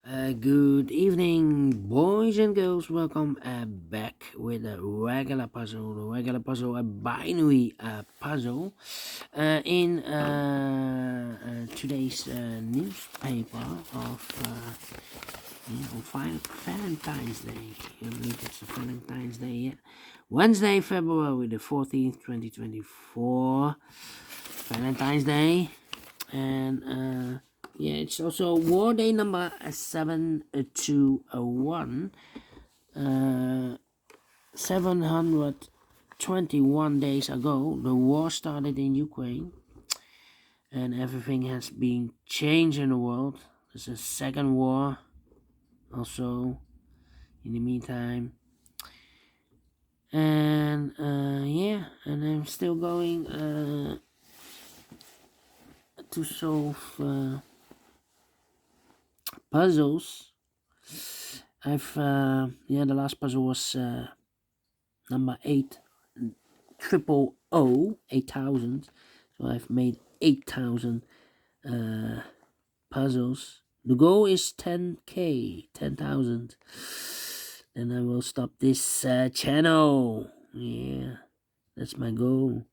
Good evening, boys and girls. Welcome back with a regular puzzle. The regular puzzle, a binary puzzle. In today's newspaper of Valentine's Day. I believe it's Valentine's Day. Yeah, Wednesday, February the 14th, 2024. Valentine's Day, and yeah, it's also war day number 721. 721 days ago, the war started in Ukraine, and everything has been changed in the world. There's a second war, also, in the meantime. And yeah, and I'm still going to solve puzzles. The last puzzle was number 8,000. So I've made 8,000 puzzles. The goal is 10k, 10,000. Then I will stop this channel. Yeah, that's my goal.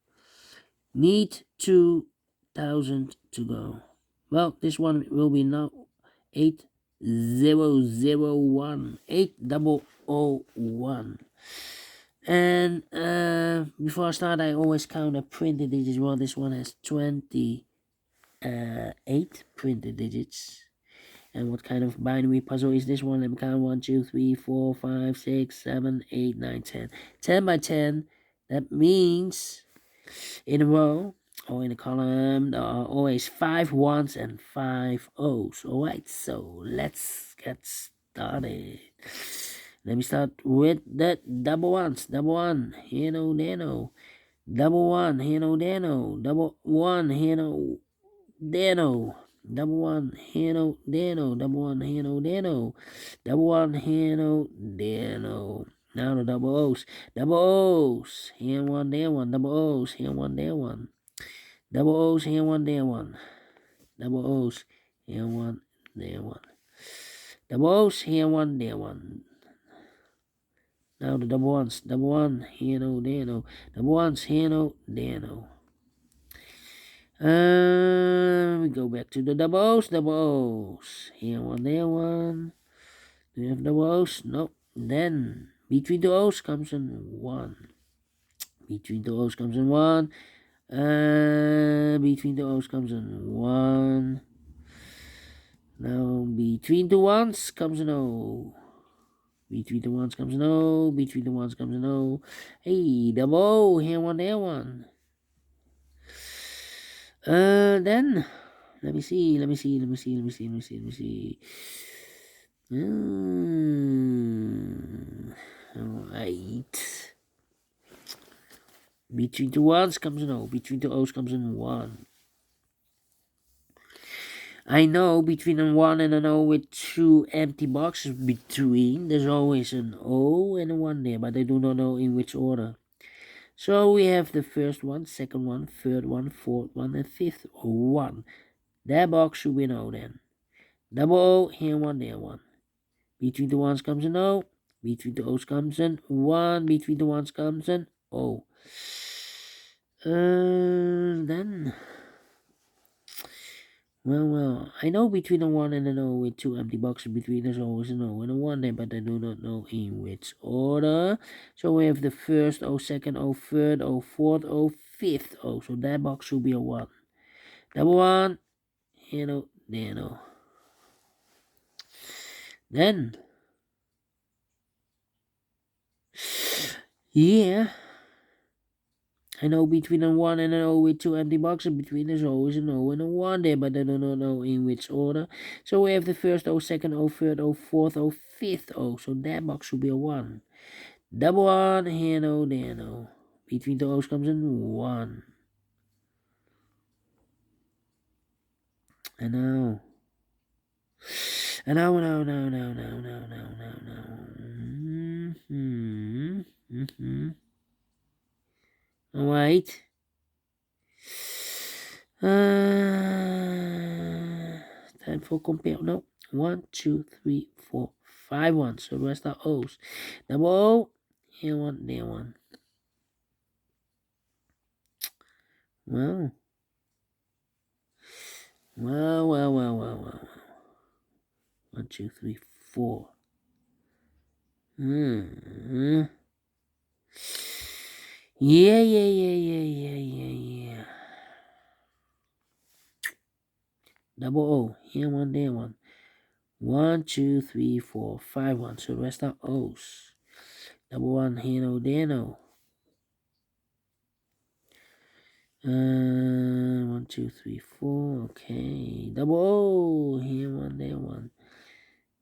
Need 2,000 to go. Well, this one will be now 8001. 8001. And before I start, I always count a printed digits. Well, this one has 28 printed digits. And what kind of binary puzzle is this one? Let me count 1, 2, 3, 4, 5, 6, 7, 8, 9, 10. 10 by 10. That means in a row or in a column there are always 5 ones and 5 O's. Alright, so let's get started. Let me start with the double ones. Double one, here no, there no. Double one, here no, there no. Double one, here no, there no. Double one, here no, there no. Double one, here no, there no. Double one, here no, there no. Now the double O's. Double O's, here one, there one. Double O's, here one, there one. Double O's, here one, there one. Double O's, here one, there one. Double O's, here one, there one. Now the double ones. Double one, here no, there no. Double ones, here no, there no. We go back to the double O's. Double O's. Here one, there one. Do you have double O's? Nope. Then between the O's comes in 1. Between the O's comes in 1. Between the O's comes in 1. Now between the ones comes an O. Between the ones comes an O. Between the ones comes an O. Hey, double O. Here one, there one. Then let me see. Alright. Between the ones comes an O. Between the O's comes an 1. I know between a 1 and an O with 2 empty boxes between, there's always an O and a 1 there, but I do not know in which order. So we have the first one, second one, third one, fourth one, and fifth one. That box should be an O then. Double O, here one, there one. Between the ones comes an O. Between the O's comes an 1. Between the ones comes an O. Then... Well, I know between a 1 and an O with 2 empty boxes between, there's always an O and a 1 there, but I do not know in which order. So we have the first O, second O, third O, fourth O, fifth O. So that box should be a 1. Double 1, here no, there no. Then, yeah, I know between a 1 and an O with 2 empty boxes between, there's always an O and a 1 there, but I do not know in which order. So we have the first O, second O, third O, fourth O, fifth O. So that box should be a 1. Double 1, here no, there no. Between the O's comes in 1. And now. Alright. Time for compare. No. 1, 2, 3, 4, 5 ones. So the rest are O's. Double O, here one, there one. Well. 1, 2, 3, 4. Yeah. Double O, here one, there one. 1, 2, 3, 4, 5 ones. So the rest are O's. Double one, here no, there no. 1, 2, 3, 4. Okay. Double O, here one, there one.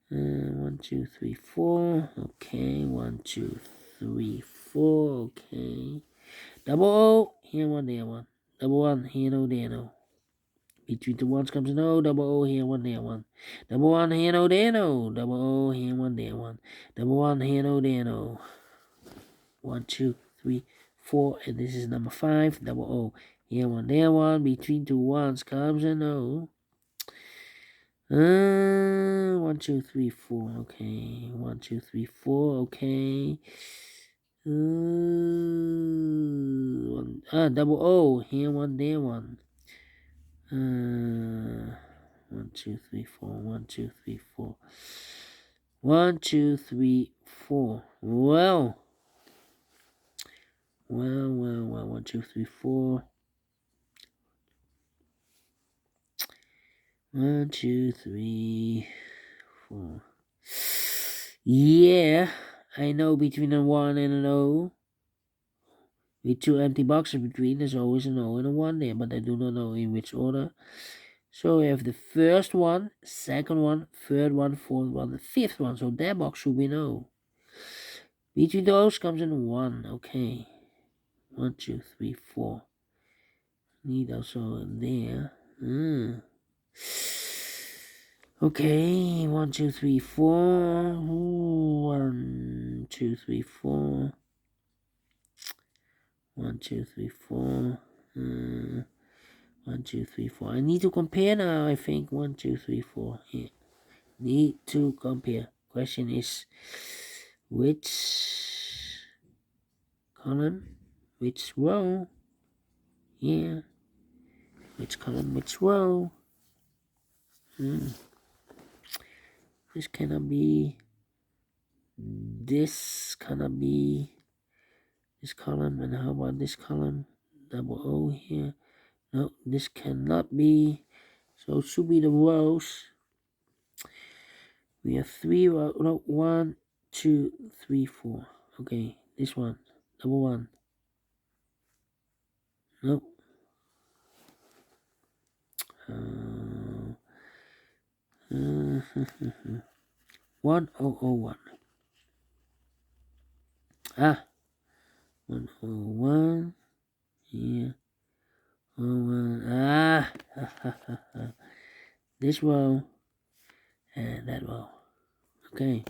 1, 2, 3, 4. Okay. 1, 2, 3, 4. Okay. Double O, here one, there one. Double one, here no, there no. Between the ones comes an O, double O, here one, there one. Double one, here no, there no. Double O, here one, there one. Double one, here no, there no. 1, 2, 3, 4, and this is number 5. Double O, here one, there one. Between two ones comes an O. 1, 2, 3, 4. Okay. 1, 2, 3, 4. Okay. Double O. Here one, there one. 1, 2, 3, 4. 1, 2, 3, 4. 1, 2, 3, 4. Well. 1, 2, 3, 4. 1, 2, 3, 4. Yeah, I know between a 1 and an O. With two empty boxes between, there's always an O and a 1 there, but I do not know in which order. So we have the first one, second one, third one, fourth one, the fifth one. So that box should be an O. Between those comes in 1. Okay. 1, 2, 3, 4. Need also in there. Okay, 1, 2, 3, 4. 1, 2, 3, 4. 1, 2, 3, 4. 1, 2, 3, 4. I need to compare now, I think. 1, 2, 3, 4. Yeah. Need to compare. Question is which column, which row? Yeah. Which column, which row? This cannot be. This cannot be. This column, and how about this column? Double O here. No, this cannot be. So it should be the rows. We have 3 rows. No, 1, 2, 3, 4. Okay, this one. Double 1. Nope. 1001. 101. Yeah. 01. This row and that row. Okay.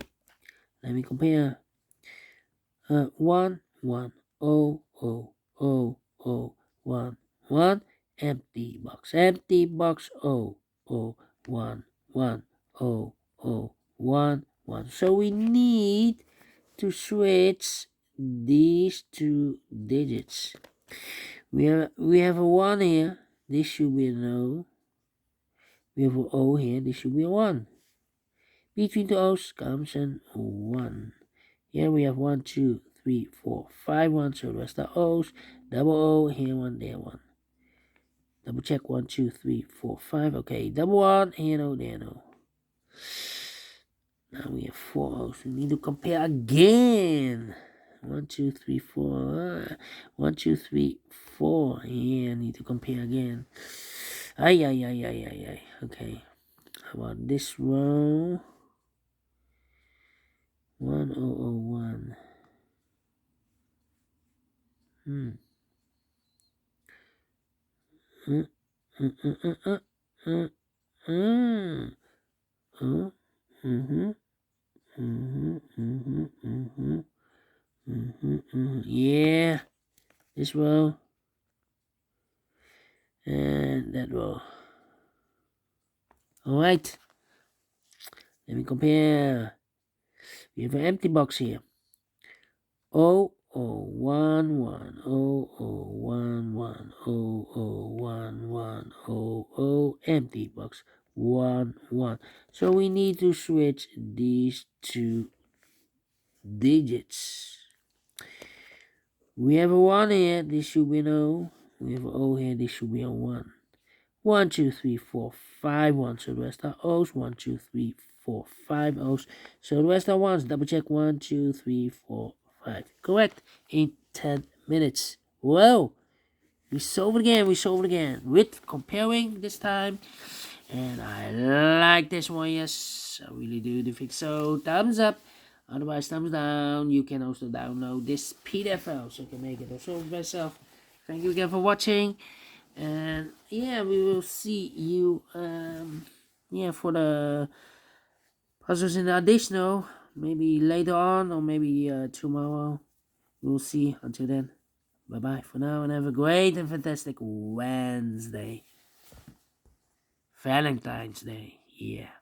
Let me compare. 1, 1, 0, 0, 0, 0, 1, 1. Empty box. Empty box. 0, 0, 1, 1, 0, 0, 1, 1. So we need to switch these two digits. We have a 1 here. This should be an O. We have an O here. This should be a 1. Between the O's comes an 1. Here we have 1, 2, 3, 4, 5 ones. So the rest are O's. Double O. Here 1, there 1. Double check. 1, 2, 3, 4, 5. Okay. Double 1. Here no, there no. Now we have 4 O's. We need to compare again. 1, 2, 3, 4. 1, 2, 3, 4. Yeah, I need to compare again. Ay. Okay. How about this row? 1001. Yeah, this row and that row. All right. Let me compare. We have an empty box here. 0011 empty box 1 1. So we need to switch these two digits. We have a 1 here, this should be an O. We have an O here, this should be a 1. 1 2 3 4 5 1. So the rest are O's. 1 2 3 4 5 O's. So the rest are 1s. Double check. 1 2 3 4 5. Correct in 10 minutes. Whoa! We solved it again. With comparing this time. And I like this one, yes. I really do think so. Thumbs up. Otherwise, thumbs down. You can also download this PDF file so you can make it also yourself. Thank you again for watching. And yeah, we will see you for the puzzles in the additional. Maybe later on or maybe tomorrow. We'll see. Until then, bye bye for now and have a great and fantastic Wednesday. Valentine's Day. Yeah.